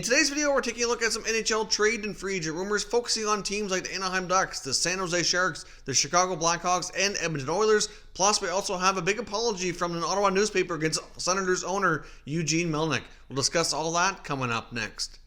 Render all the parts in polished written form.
In today's video, we're taking a look at some NHL trade and free agent rumors, focusing on teams like the Anaheim Ducks, the San Jose Sharks, the Chicago Blackhawks, and Edmonton Oilers. Plus, we also have a big apology from an Ottawa newspaper against Senators owner Eugene Melnyk. We'll discuss all that coming up next.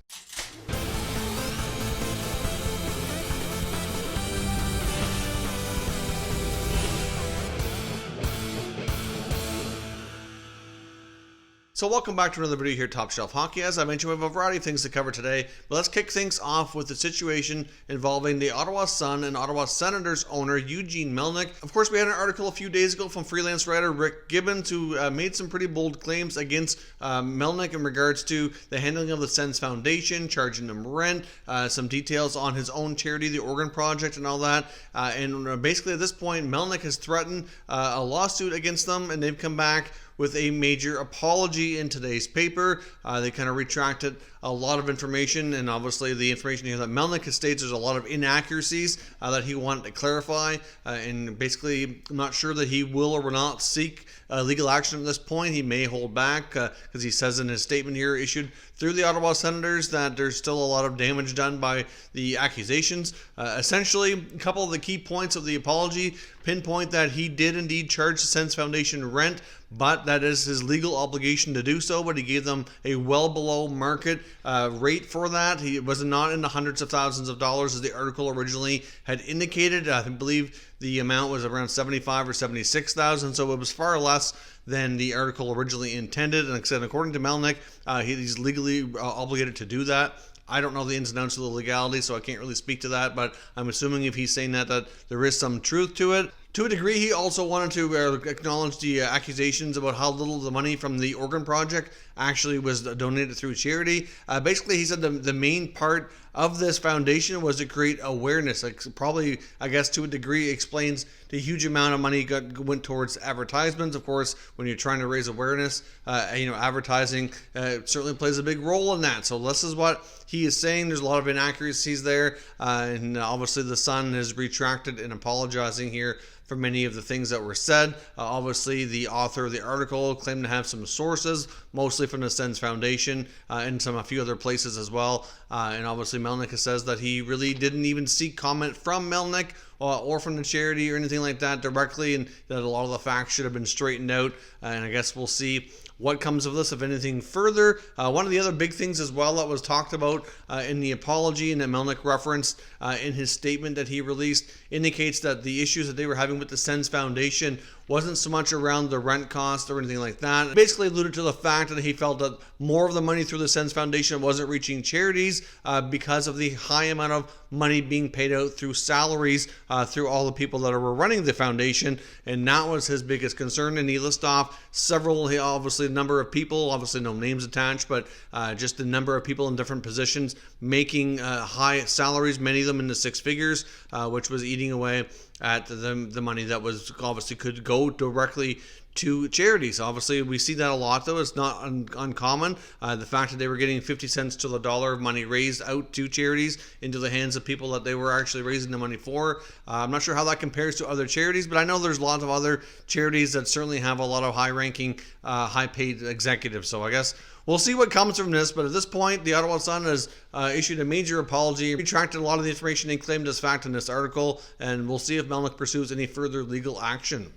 So welcome back to another video here at Top Shelf Hockey. As I mentioned, we have a variety of things to cover today, but let's kick things off with the situation involving the Ottawa Sun and Ottawa Senators owner Eugene Melnyk. Of course, we had an article a few days ago from freelance writer Rick Gibbons, who made some pretty bold claims against Melnyk in regards to the handling of the Sens Foundation, charging them rent, some details on his own charity, the Organ Project, and all that. And basically at this point, Melnyk has threatened a lawsuit against them, and they've come back with a major apology in today's paper. They kind of retracted a lot of information, and obviously the information here that Melnyk states there's a lot of inaccuracies that he wanted to clarify, and basically I'm not sure that he will or will not seek legal action at this point. He may hold back because he says in his statement here issued through the Ottawa Senators that there's still a lot of damage done by the accusations. Essentially, a couple of the key points of the apology pinpoint that he did indeed charge the Sens Foundation rent, but that is his legal obligation to do so, but he gave them a well below market rate for that. He was not in the hundreds of thousands of dollars as the article originally had indicated. I believe the amount was around $75,000 or $76,000, so it was far less than the article originally intended. And like I said, according to Melnyk, he's legally obligated to do that. I don't know the ins and outs of the legality, so I can't really speak to that, but I'm assuming if he's saying that there is some truth to it. To a degree, he also wanted to acknowledge the accusations about how little of the money from the Organ Project actually was donated through charity. Basically, he said the main part of this foundation was to create awareness. Like, probably, I guess, to a degree, explains the huge amount of money went towards advertisements. Of course, when you're trying to raise awareness, advertising certainly plays a big role in that. So this is what he is saying. There's a lot of inaccuracies there, and obviously the Sun has retracted and apologizing here for many of the things that were said. Obviously, the author of the article claimed to have some sources, mostly from the Sens Foundation and a few other places as well. And obviously, Melnyk says that he really didn't even seek comment from Melnyk or from the charity or anything like that directly, and that a lot of the facts should have been straightened out. And I guess we'll see what comes of this, if anything further. One of the other big things as well that was talked about in the apology and that Melnyk referenced in his statement that he released indicates that the issues that they were having with the Sens Foundation wasn't so much around the rent cost or anything like that. It basically alluded to the fact that he felt that more of the money through the Sens Foundation wasn't reaching charities because of the high amount of money being paid out through salaries through all the people that were running the foundation, and that was his biggest concern. And he listed off several, obviously, number of people, obviously no names attached, but just the number of people in different positions making high salaries, many of them in the six figures, which was eating away at the money that was obviously could go directly to charities. Obviously, we see that a lot, though. It's not uncommon. The fact that they were getting 50 cents to the dollar of money raised out to charities into the hands of people that they were actually raising the money for. I'm not sure how that compares to other charities, but I know there's lots of other charities that certainly have a lot of high-ranking, high-paid executives. So I guess we'll see what comes from this, but at this point, the Ottawa Sun has issued a major apology, retracted a lot of the information they claimed as fact in this article, and we'll see if Melnyk pursues any further legal action.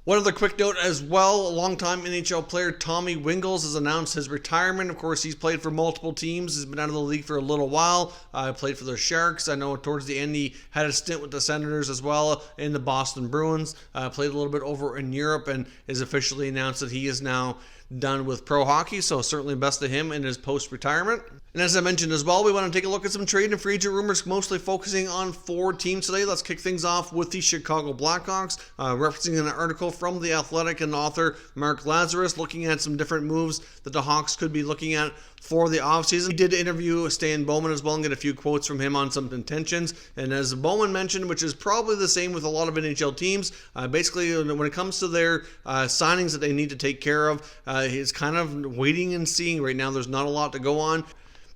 One other quick note as well, longtime NHL player Tommy Wingels has announced his retirement. Of course, he's played for multiple teams. He's been out of the league for a little while. Played for the Sharks. I know towards the end he had a stint with the Senators as well in the Boston Bruins. Played a little bit over in Europe and has officially announced that he is now done with pro hockey, so certainly best to him in his post-retirement. And as I mentioned as well, we want to take a look at some trade and free agent rumors, mostly focusing on four teams today. Let's kick things off with the Chicago Blackhawks, referencing an article from The Athletic and author Mark Lazarus, looking at some different moves that the Hawks could be looking at for the offseason. He did interview Stan Bowman as well and get a few quotes from him on some intentions. And as Bowman mentioned, which is probably the same with a lot of NHL teams, basically when it comes to their signings that they need to take care of, he's kind of waiting and seeing right now. There's not a lot to go on.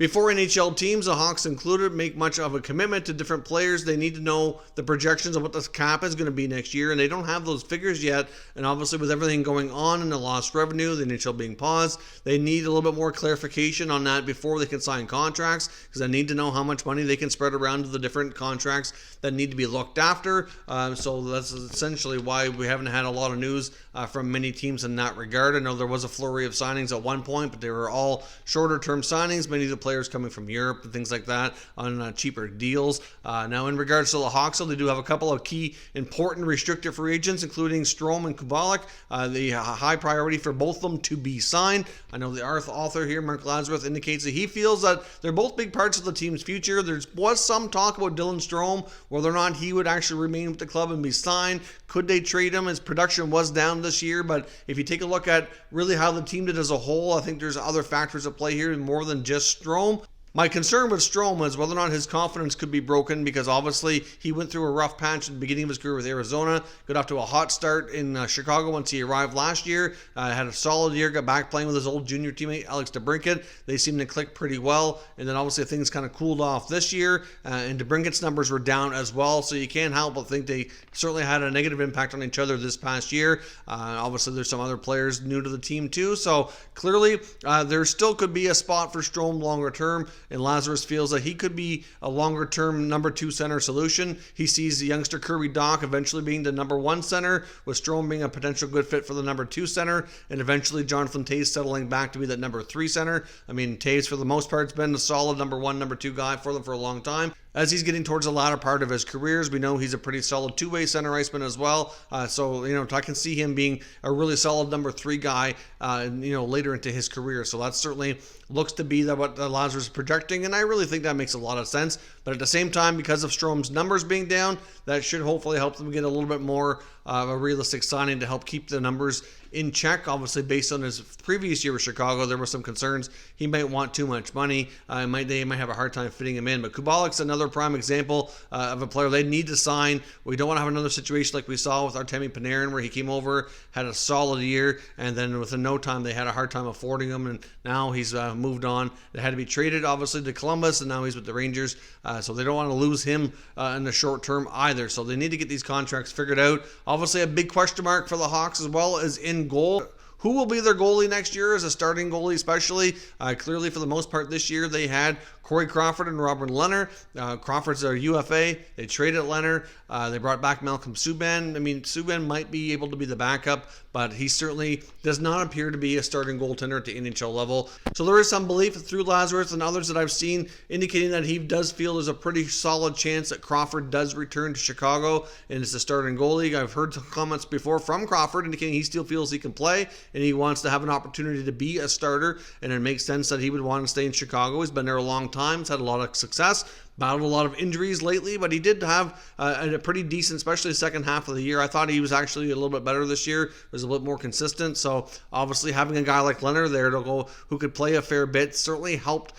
Before NHL teams, the Hawks included, make much of a commitment to different players, they need to know the projections of what the cap is going to be next year, and they don't have those figures yet. And obviously with everything going on and the lost revenue, the NHL being paused, they need a little bit more clarification on that before they can sign contracts, because they need to know how much money they can spread around to the different contracts that need to be looked after. So that's essentially why we haven't had a lot of news from many teams in that regard. I know there was a flurry of signings at one point, but they were all shorter term signings, many of the players coming from Europe and things like that on cheaper deals. Now in regards to the Hawks, they do have a couple of key important restricted free agents, including Strome and Kubalik. The high priority for both of them to be signed. I know the author here, Mark Lazarus, indicates that he feels that they're both big parts of the team's future. There was some talk about Dylan Strome, whether or not he would actually remain with the club and be signed. Could they trade him? His production was down this year, but if you take a look at really how the team did as a whole, I think there's other factors at play here more than just Strome. My concern with Strome is whether or not his confidence could be broken, because obviously he went through a rough patch at the beginning of his career with Arizona, got off to a hot start in Chicago once he arrived last year, had a solid year, got back playing with his old junior teammate Alex DeBrincat. They seemed to click pretty well, and then obviously things kind of cooled off this year, and DeBrincat's numbers were down as well, so you can't help but think they certainly had a negative impact on each other this past year. Obviously there's some other players new to the team too, so clearly there still could be a spot for Strome longer term, and Lazarus feels that he could be a longer-term number 2 center solution. He sees the youngster Kirby Dach eventually being the number 1 center, with Strome being a potential good fit for the number 2 center, and eventually Jonathan Toews settling back to be that number 3 center. I mean, Toews for the most part has been a solid number 1, number 2 guy for them for a long time. As he's getting towards the latter part of his careers, we know he's a pretty solid two-way center iceman as well. So I can see him being a really solid number 3 guy, later into his career. So that certainly looks to be what Lazarus is projecting, and I really think that makes a lot of sense. But at the same time, because of Strome's numbers being down, that should hopefully help them get a little bit more of a realistic signing to help keep the numbers in check. Obviously, based on his previous year with Chicago, there were some concerns he might want too much money. They might have a hard time fitting him in. But Kubalik's another prime example of a player they need to sign. We don't want to have another situation like we saw with Artemi Panarin, where he came over, had a solid year, and then within no time they had a hard time affording him, and now he's moved on. It had to be traded, obviously, to Columbus, and now he's with the Rangers. So they don't want to lose him in the short term either. So they need to get these contracts figured out. Obviously, a big question mark for the Hawks as well is in goal. Who will be their goalie next year as a starting goalie, especially? Clearly, for the most part this year, they had Corey Crawford and Robert Leonard. Crawford's a UFA. They traded Leonard. They brought back Malcolm Subban. I mean, Subban might be able to be the backup, but he certainly does not appear to be a starting goaltender at the NHL level. So there is some belief through Lazarus and others that I've seen indicating that he does feel there's a pretty solid chance that Crawford does return to Chicago and is the starting goalie. I've heard some comments before from Crawford indicating he still feels he can play and he wants to have an opportunity to be a starter, and it makes sense that he would want to stay in Chicago. He's been there a long time. He's had a lot of success, battled a lot of injuries lately, but he did have a pretty decent, especially the second half of the year. I thought he was actually a little bit better this year. Was a little bit more consistent. So obviously having a guy like Leonard there to go who could play a fair bit certainly helped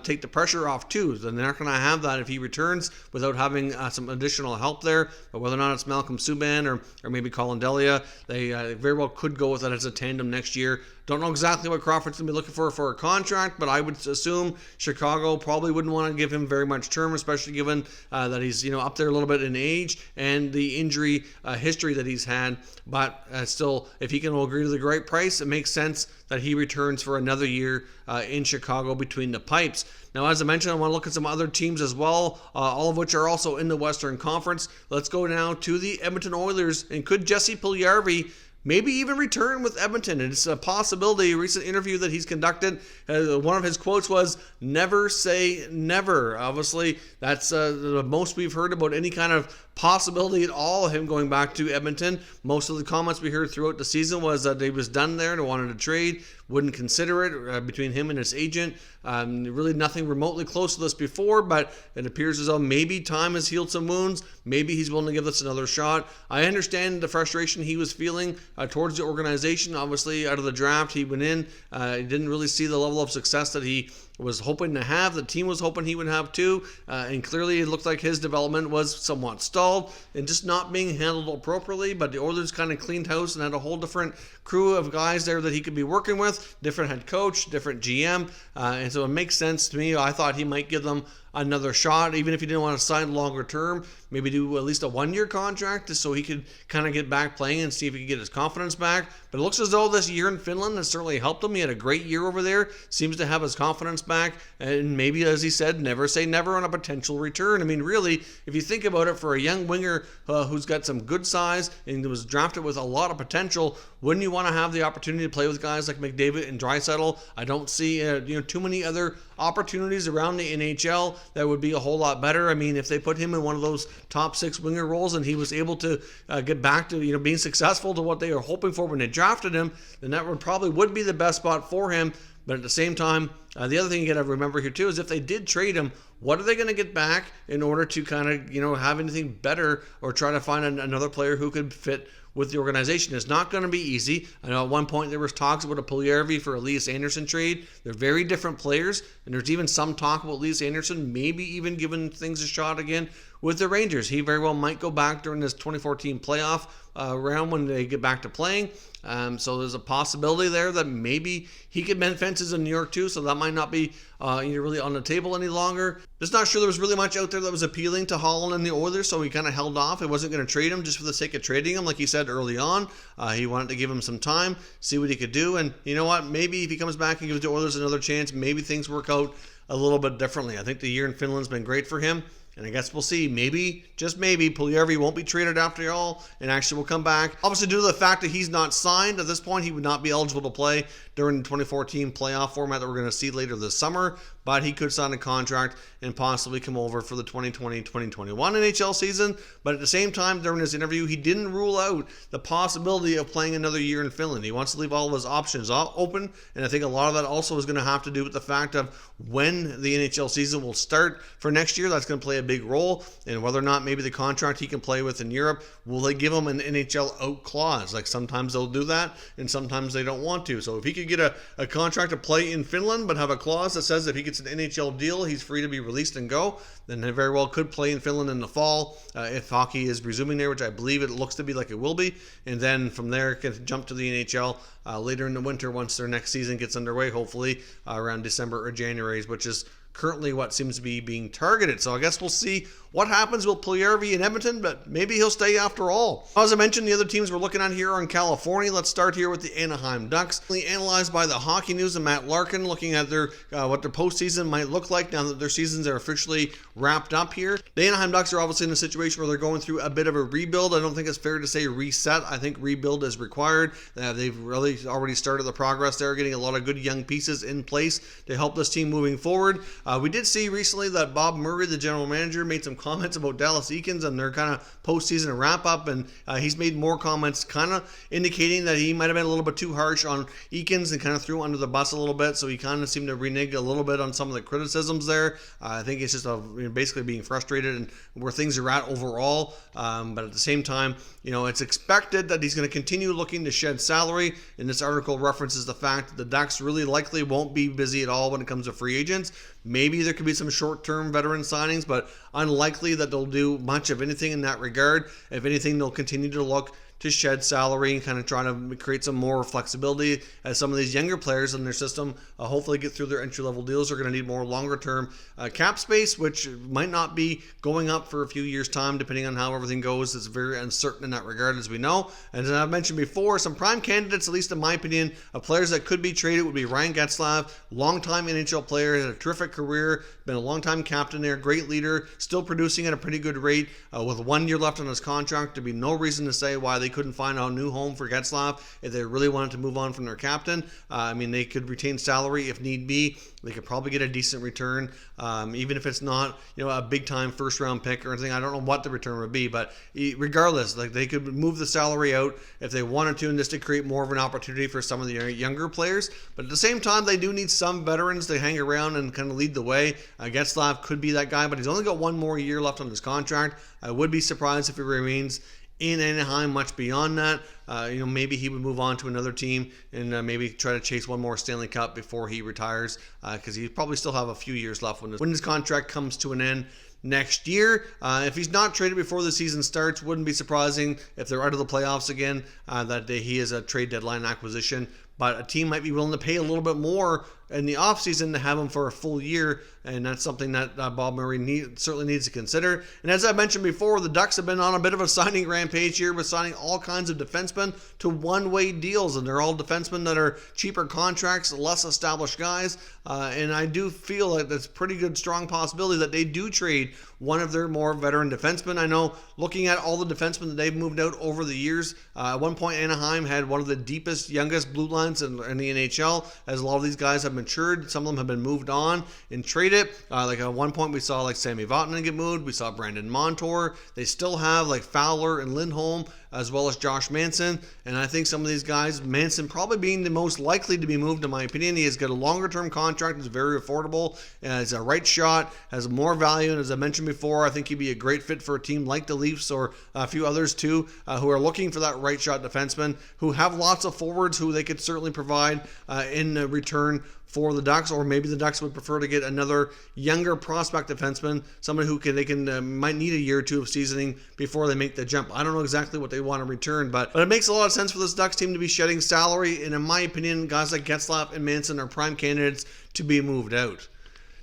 take the pressure off too. And they're not going to have that if he returns without having some additional help there. But whether or not it's Malcolm Subban or maybe Colin Delia, they very well could go with that as a tandem next year. Don't know exactly what Crawford's going to be looking for a contract, but I would assume Chicago probably wouldn't want to give him very much term, especially given that he's up there a little bit in age and the injury history that he's had. But still, if he can agree to the right price, it makes sense that he returns for another year in Chicago between the pipes. Now, as I mentioned, I want to look at some other teams as well, all of which are also in the Western Conference. Let's go now to the Edmonton Oilers, and could Jesse Puljujarvi maybe even return with Edmonton? And it's a possibility. A recent interview that he's conducted, one of his quotes was, "Never say never." Obviously, that's the most we've heard about any kind of possibility at all of him going back to Edmonton. Most of the comments we heard throughout the season was that he was done there and wanted to trade, wouldn't consider it between him and his agent. Really nothing remotely close to this before, but it appears as though maybe time has healed some wounds. Maybe he's willing to give this another shot. I understand the frustration he was feeling towards the organization. Obviously, out of the draft, he went in. He didn't really see the level of success that he was hoping to have. The team was hoping he would have too. And clearly it looked like his development was somewhat stalled and just not being handled appropriately. But the Oilers kind of cleaned house and had a whole different crew of guys there that he could be working with, different head coach, different GM. And so it makes sense to me. I thought he might give them another shot, even if he didn't want to sign longer term, maybe do at least a 1-year contract just so he could kind of get back playing and see if he could get his confidence back. But it looks as though this year in Finland has certainly helped him. He had a great year over there, seems to have his confidence back, and maybe, as he said, never say never on a potential return. I mean, really, if you think about it, for a young winger who's got some good size and was drafted with a lot of potential, wouldn't you want to have the opportunity to play with guys like McDavid and Draisaitl? I don't see too many other opportunities around the NHL that would be a whole lot better. I mean, if they put him in one of those top 6 winger roles and he was able to get back to being successful to what they were hoping for when they drafted him, then that would be the best spot for him. But at the same time, the other thing you got to remember here too is if they did trade him, what are they going to get back in order to kind of have anything better or try to find another player who could fit with the organization? It's not going to be easy. I know at one point there was talks about a Puljujarvi for Elias Anderson trade. They're very different players, and there's even some talk about Elias Anderson maybe even giving things a shot again with the Rangers. He very well might go back during this 2014 playoff round when they get back to playing. So there's a possibility there that maybe he could mend fences in New York too, so that might not be really on the table any longer. Just not sure there was really much out there that was appealing to Holland and the Oilers, so he kind of held off. He wasn't going to trade him just for the sake of trading him, like he said early on. He wanted to give him some time, see what he could do, and you know what? Maybe if he comes back and gives the Oilers another chance, maybe things work out a little bit differently. I think the year in Finland's been great for him. And I guess we'll see. Maybe, just maybe, Puljujarvi won't be traded after all and actually will come back. Obviously, due to the fact that he's not signed at this point, he would not be eligible to play during the 2014 playoff format that we're going to see later this summer. But he could sign a contract and possibly come over for the 2020-2021 NHL season. But at the same time, during his interview, he didn't rule out the possibility of playing another year in Finland. He wants to leave all of his options open. And I think a lot of that also is going to have to do with the fact of when the NHL season will start for next year. That's going to play a big role, and whether or not maybe the contract he can play with in Europe, will they give him an NHL out clause? Like sometimes they'll do that and sometimes they don't want to. So if he could get a contract to play in Finland but have a clause that says if he gets an NHL deal he's free to be released and go, then he very well could play in Finland in the fall if hockey is resuming there, which I believe it looks to be like it will be, and then from there can jump to the NHL later in the winter once their next season gets underway, hopefully around December or January, which is currently what seems to be being targeted. So I guess we'll see what happens with Puljujarvi in Edmonton, but maybe he'll stay after all. As I mentioned, the other teams we're looking at here are in California. Let's start here with the Anaheim Ducks. Analyzed by the Hockey News and Matt Larkin, looking at their what their postseason might look like now that their seasons are officially wrapped up here. The Anaheim Ducks are obviously in a situation where they're going through a bit of a rebuild. I don't think it's fair to say reset. I think rebuild is required. They've really already started the progress there, getting a lot of good young pieces in place to help this team moving forward. We did see recently that Bob Murray, the general manager, made some comments about Dallas Eakins and their kind of postseason wrap-up, and he's made more comments kind of indicating that he might have been a little bit too harsh on Eakins and kind of threw him under the bus a little bit, so he kind of seemed to renege a little bit on some of the criticisms there. I think it's just basically being frustrated and where things are at overall, but at the same time, it's expected that he's going to continue looking to shed salary, and this article references the fact that the Ducks really likely won't be busy at all when it comes to free agents. Maybe there could be some short-term veteran signings, but unlikely that they'll do much of anything in that regard. If anything, they'll continue to look to shed salary and kind of try to create some more flexibility as some of these younger players in their system hopefully get through their entry-level deals. They're going to need more longer-term cap space, which might not be going up for a few years' time, depending on how everything goes. It's very uncertain in that regard, as we know. And as I've mentioned before, some prime candidates, at least in my opinion, of players that could be traded would be Ryan Getzlaf, longtime NHL player, had a terrific career, been a long-time captain there, great leader, still producing at a pretty good rate, with 1 year left on his contract. There'd be no reason to say why they couldn't find a new home for Getzlaf if they really wanted to move on from their captain. They could retain salary if need be. They could probably get a decent return, even if it's not, a big-time first-round pick or anything. I don't know what the return would be, but regardless, they could move the salary out if they wanted to, and just to create more of an opportunity for some of the younger players. But at the same time, they do need some veterans to hang around and kind of lead the way. Getzlaf could be that guy, but he's only got 1 more year left on his contract. I would be surprised if he remains in Anaheim much beyond that. maybe he would move on to another team and maybe try to chase one more Stanley Cup before he retires, because he probably still have a few years left when his contract comes to an end next year. If he's not traded before the season starts, wouldn't be surprising if they're out of the playoffs again, that he is a trade deadline acquisition. But a team might be willing to pay a little bit more in the offseason to have him for a full year, and that's something that Bob Murray certainly needs to consider. And as I mentioned before, the Ducks have been on a bit of a signing rampage here with signing all kinds of defensemen to one-way deals, and they're all defensemen that are cheaper contracts, less established guys, and I do feel like that's a pretty good, strong possibility that they do trade one of their more veteran defensemen. I know, looking at all the defensemen that they've moved out over the years, at one point Anaheim had one of the deepest, youngest blue lines in the NHL, as a lot of these guys have matured. Some of them have been moved on and traded. Like at one point we saw like Sammy Vatanen get moved. We saw Brandon Montour. They still have like Fowler and Lindholm, as well as Josh Manson. And I think some of these guys, Manson probably being the most likely to be moved in my opinion. He has got a longer term contract. It's very affordable. It's a right shot, has more value. And as I mentioned before, I think he'd be a great fit for a team like the Leafs or a few others too, who are looking for that right shot defenseman, who have lots of forwards who they could certainly provide in return for the Ducks, or maybe the Ducks would prefer to get another younger prospect defenseman, somebody who might need a year or two of seasoning before they make the jump. I don't know exactly what they want to return, but it makes a lot of sense for this Ducks team to be shedding salary, and in my opinion, guys like Getzlaf and Manson are prime candidates to be moved out.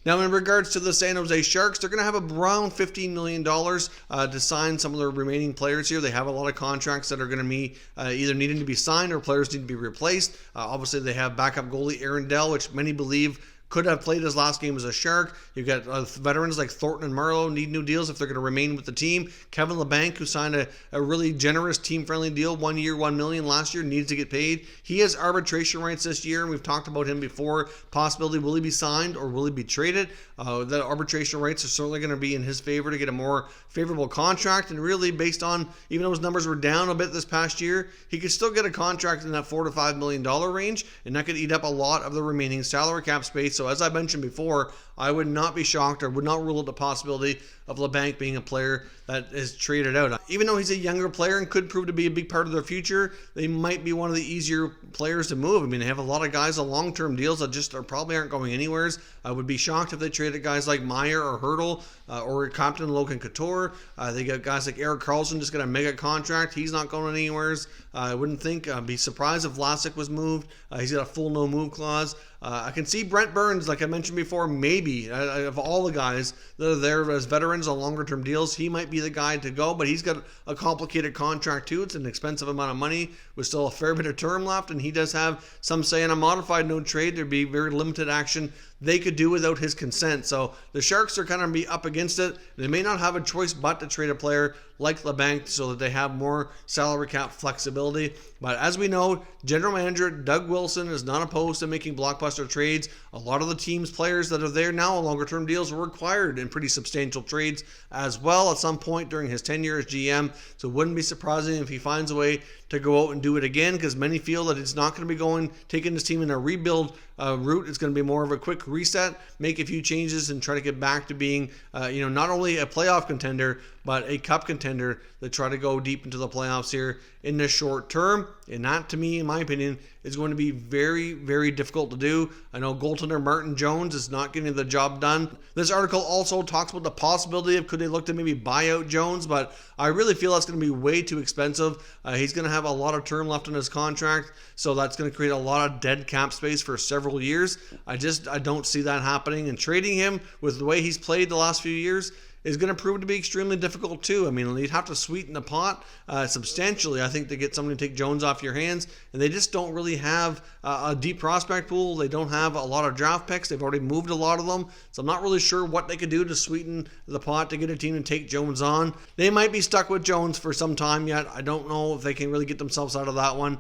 Now, in regards to the San Jose Sharks, they're going to have around $15 million to sign some of their remaining players here. They have a lot of contracts that are going to be either needing to be signed or players need to be replaced. Obviously, they have backup goalie Aaron Dell, which many believe could have played his last game as a Shark. You've got veterans like Thornton and Marlowe need new deals if they're going to remain with the team. Kevin Labanc, who signed a really generous team-friendly deal, 1 year, $1 million last year, needs to get paid. He has arbitration rights this year, and we've talked about him before. Possibility, will he be signed or will he be traded? The arbitration rights are certainly going to be in his favor to get a more favorable contract, and really based on, even though his numbers were down a bit this past year, he could still get a contract in that $4 to $5 million range, and that could eat up a lot of the remaining salary cap space. So as I mentioned before, I would not be shocked or would not rule out the possibility of Labanc being a player that is traded out. Even though he's a younger player and could prove to be a big part of their future, they might be one of the easier players to move. I mean, they have a lot of guys on long-term deals that just probably aren't going anywhere. I would be shocked if they traded guys like Meyer or Hurdle or Compton, Logan Couture. They got guys like Erik Karlsson just got a mega contract. He's not going anywhere. I wouldn't think. I'd be surprised if Vlasic was moved. He's got a full no-move clause. I can see Brent Burns, like I mentioned before, maybe, of all the guys that are there as veterans on longer-term deals, he might be the guy to go, but he's got a complicated contract too. It's an expensive amount of money with still a fair bit of term left, and he does have some say in a modified no trade. There'd be very limited action they could do without his consent. So the Sharks are kind of be up against it. They may not have a choice but to trade a player like Labanc so that they have more salary cap flexibility. But as we know, General Manager Doug Wilson is not opposed to making blockbuster trades. A lot of the team's players that are there now on longer-term deals were required in pretty substantial trades as well at some point during his tenure as GM. So it wouldn't be surprising if he finds a way to go out and do it again, because many feel that it's not going to be taking this team in a rebuild route. It's going to be more of a quick reset, make a few changes, and try to get back to being, not only a playoff contender, but a cup contender that try to go deep into the playoffs here in the short term. And that, to me, in my opinion, is going to be very, very difficult to do. I know goaltender Martin Jones is not getting the job done. This article also talks about the possibility of could they look to maybe buy out Jones, but I really feel that's going to be way too expensive. He's going to have a lot of term left on his contract, so that's going to create a lot of dead cap space for several years. I don't see that happening, and trading him with the way he's played the last few years is going to prove to be extremely difficult too. I mean, you'd have to sweeten the pot substantially, I think, to get somebody to take Jones off your hands. And they just don't really have a deep prospect pool. They don't have a lot of draft picks. They've already moved a lot of them. So I'm not really sure what they could do to sweeten the pot to get a team to take Jones on. They might be stuck with Jones for some time yet. I don't know if they can really get themselves out of that one.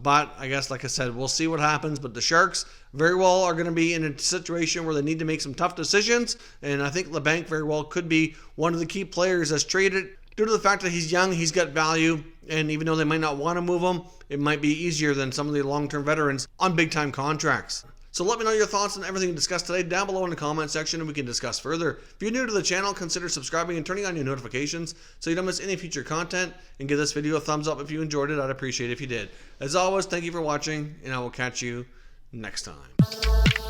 But I guess, like I said, we'll see what happens. But the Sharks very well are going to be in a situation where they need to make some tough decisions. And I think Labanc very well could be one of the key players that's traded. Due to the fact that he's young, he's got value. And even though they might not want to move him, it might be easier than some of the long-term veterans on big-time contracts. So let me know your thoughts on everything discussed today down below in the comment section, and we can discuss further. If you're new to the channel, consider subscribing and turning on your notifications so you don't miss any future content, and give this video a thumbs up if you enjoyed it. I'd appreciate it if you did. As always, thank you for watching, and I will catch you next time.